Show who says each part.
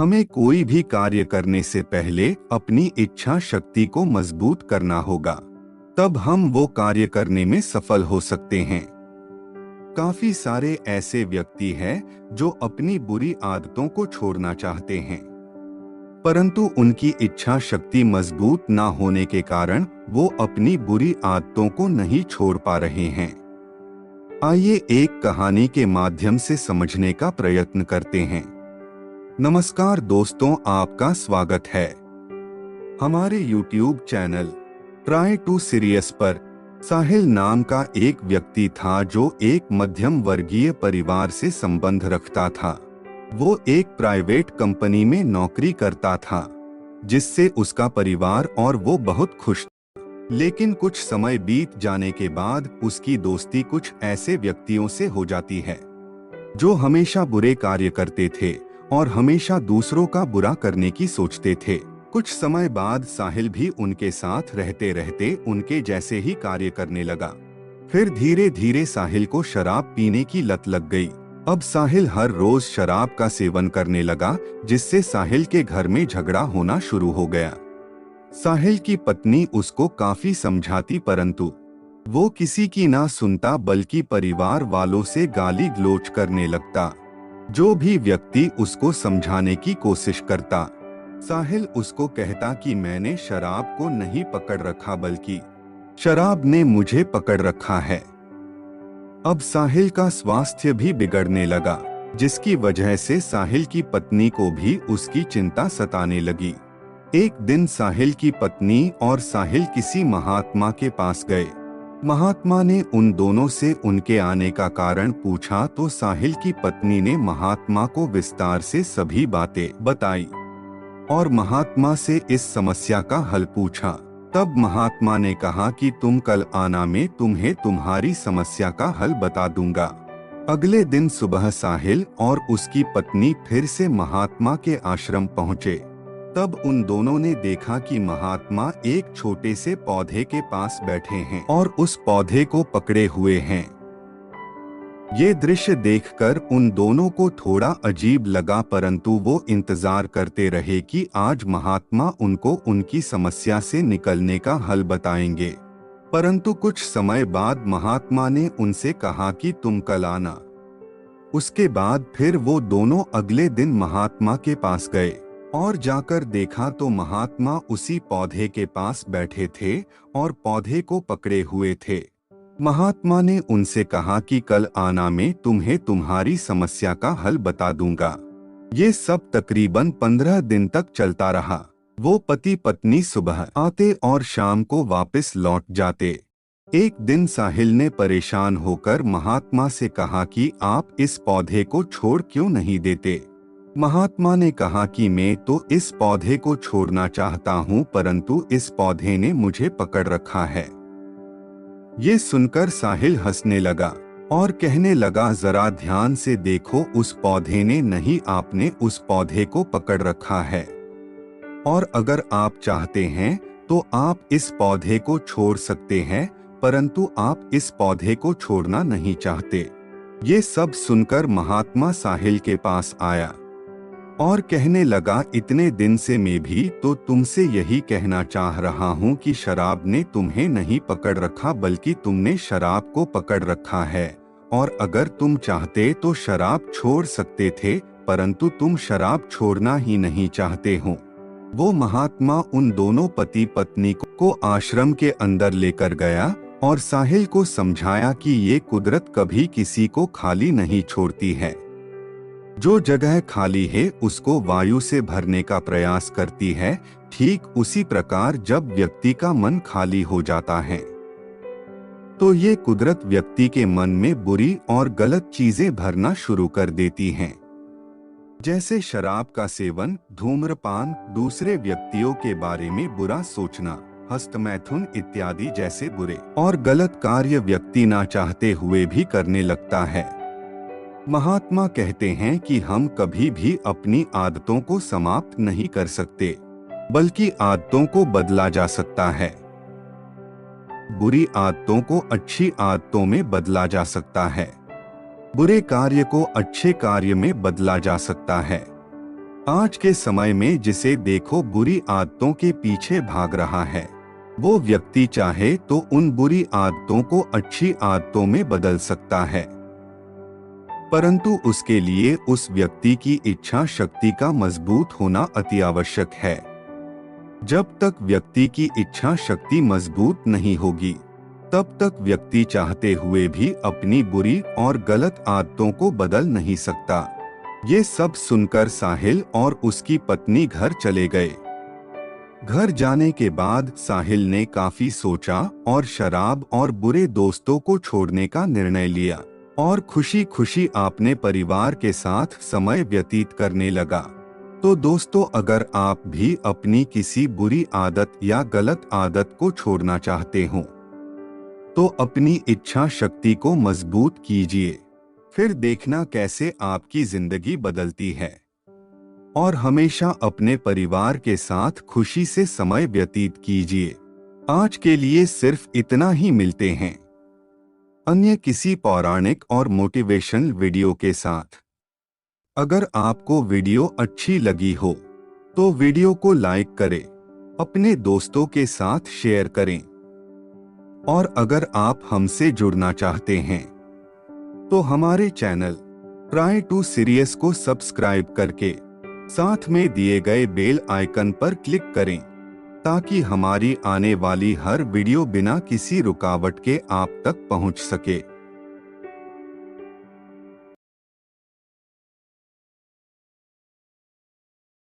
Speaker 1: हमें कोई भी कार्य करने से पहले अपनी इच्छा शक्ति को मजबूत करना होगा, तब हम वो कार्य करने में सफल हो सकते हैं। काफी सारे ऐसे व्यक्ति हैं जो अपनी बुरी आदतों को छोड़ना चाहते हैं, परंतु उनकी इच्छा शक्ति मजबूत ना होने के कारण वो अपनी बुरी आदतों को नहीं छोड़ पा रहे हैं। आइए एक कहानी के माध्यम से समझने का प्रयत्न करते हैं। नमस्कार दोस्तों, आपका स्वागत है हमारे YouTube channel try to serious पर। साहिल नाम का एक व्यक्ति था जो एक मध्यम वर्गीय परिवार से संबंध रखता था। वो एक प्राइवेट कंपनी में नौकरी करता था, जिससे उसका परिवार और वो बहुत खुश था। लेकिन कुछ समय बीत जाने के बाद उसकी दोस्ती कुछ ऐसे व्यक्तियों से हो जाती है जो हमेशा बुरे कार्य करते थे और हमेशा दूसरों का बुरा करने की सोचते थे। कुछ समय बाद साहिल भी उनके साथ रहते रहते उनके जैसे ही कार्य करने लगा। फिर धीरे धीरे साहिल को शराब पीने की लत लग गई। अब साहिल हर रोज शराब का सेवन करने लगा, जिससे साहिल के घर में झगड़ा होना शुरू हो गया। साहिल की पत्नी उसको काफी समझाती, परंतु वो किसी की ना सुनता, बल्कि परिवार वालों से गाली गलौज करने लगता। जो भी व्यक्ति उसको समझाने की कोशिश करता, साहिल उसको कहता कि मैंने शराब को नहीं पकड़ रखा, बल्कि शराब ने मुझे पकड़ रखा है। अब साहिल का स्वास्थ्य भी बिगड़ने लगा, जिसकी वजह से साहिल की पत्नी को भी उसकी चिंता सताने लगी। एक दिन साहिल की पत्नी और साहिल किसी महात्मा के पास गए। महात्मा ने उन दोनों से उनके आने का कारण पूछा, तो साहिल की पत्नी ने महात्मा को विस्तार से सभी बातें बताई और महात्मा से इस समस्या का हल पूछा। तब महात्मा ने कहा कि तुम कल आना, मैं तुम्हें तुम्हारी समस्या का हल बता दूंगा। अगले दिन सुबह साहिल और उसकी पत्नी फिर से महात्मा के आश्रम पहुंचे। तब उन दोनों ने देखा कि महात्मा एक छोटे से पौधे के पास बैठे हैं और उस पौधे को पकड़े हुए हैं। ये दृश्य देखकर उन दोनों को थोड़ा अजीब लगा, परंतु वो इंतजार करते रहे कि आज महात्मा उनको उनकी समस्या से निकलने का हल बताएंगे। परंतु कुछ समय बाद महात्मा ने उनसे कहा कि तुम कल आना। उसके बाद फिर वो दोनों अगले दिन महात्मा के पास गए और जाकर देखा तो महात्मा उसी पौधे के पास बैठे थे और पौधे को पकड़े हुए थे। महात्मा ने उनसे कहा कि कल आना, मैं तुम्हें तुम्हारी समस्या का हल बता दूंगा। ये सब तकरीबन 15 दिन तक चलता रहा। वो पति पत्नी सुबह आते और शाम को वापस लौट जाते। एक दिन साहिल ने परेशान होकर महात्मा से कहा कि आप इस पौधे को छोड़ क्यों नहीं देते। महात्मा ने कहा कि मैं तो इस पौधे को छोड़ना चाहता हूँ, परंतु इस पौधे ने मुझे पकड़ रखा है। ये सुनकर साहिल हंसने लगा और कहने लगा, जरा ध्यान से देखो, उस पौधे ने नहीं, आपने उस पौधे को पकड़ रखा है। और अगर आप चाहते हैं तो आप इस पौधे को छोड़ सकते हैं, परंतु आप इस पौधे को छोड़ना नहीं चाहते। ये सब सुनकर महात्मा साहिल के पास आया और कहने लगा, इतने दिन से मैं भी तो तुमसे यही कहना चाह रहा हूँ कि शराब ने तुम्हें नहीं पकड़ रखा, बल्कि तुमने शराब को पकड़ रखा है। और अगर तुम चाहते तो शराब छोड़ सकते थे, परंतु तुम शराब छोड़ना ही नहीं चाहते हो। वो महात्मा उन दोनों पति पत्नी को आश्रम के अंदर लेकर गया और साहिल को समझाया कि ये कुदरत कभी किसी को खाली नहीं छोड़ती है। जो जगह खाली है उसको वायु से भरने का प्रयास करती है। ठीक उसी प्रकार जब व्यक्ति का मन खाली हो जाता है तो ये कुदरत व्यक्ति के मन में बुरी और गलत चीजें भरना शुरू कर देती हैं। जैसे शराब का सेवन, धूम्रपान, दूसरे व्यक्तियों के बारे में बुरा सोचना, हस्तमैथुन इत्यादि जैसे बुरे और गलत कार्य व्यक्ति ना चाहते हुए भी करने लगता है। महात्मा कहते हैं कि हम कभी भी अपनी आदतों को समाप्त नहीं कर सकते, बल्कि आदतों को बदला जा सकता है। बुरी आदतों को अच्छी आदतों में बदला जा सकता है। बुरे कार्य को अच्छे कार्य में बदला जा सकता है। आज के समय में जिसे देखो बुरी आदतों के पीछे भाग रहा है, वो व्यक्ति चाहे तो उन बुरी आदतों को अच्छी आदतों में बदल सकता है, परंतु उसके लिए उस व्यक्ति की इच्छा शक्ति का मजबूत होना अति आवश्यक है। जब तक व्यक्ति की इच्छा शक्ति मजबूत नहीं होगी, तब तक व्यक्ति चाहते हुए भी अपनी बुरी और गलत आदतों को बदल नहीं सकता। ये सब सुनकर साहिल और उसकी पत्नी घर चले गए। घर जाने के बाद साहिल ने काफी सोचा और शराब और बुरे दोस्तों को छोड़ने का निर्णय लिया और खुशी खुशी अपने परिवार के साथ समय व्यतीत करने लगा। तो दोस्तों, अगर आप भी अपनी किसी बुरी आदत या गलत आदत को छोड़ना चाहते हो, तो अपनी इच्छा शक्ति को मजबूत कीजिए, फिर देखना कैसे आपकी जिंदगी बदलती है। और हमेशा अपने परिवार के साथ खुशी से समय व्यतीत कीजिए। आज के लिए सिर्फ इतना ही, मिलते हैं अन्य किसी पौराणिक और मोटिवेशनल वीडियो के साथ। अगर आपको वीडियो अच्छी लगी हो तो वीडियो को लाइक करें, अपने दोस्तों के साथ शेयर करें, और अगर आप हमसे जुड़ना चाहते हैं तो हमारे चैनल ट्राई टू सीरियस को सब्सक्राइब करके साथ में दिए गए बेल आइकन पर क्लिक करें, ताकि हमारी आने वाली हर वीडियो बिना किसी रुकावट के आप तक पहुंच सके।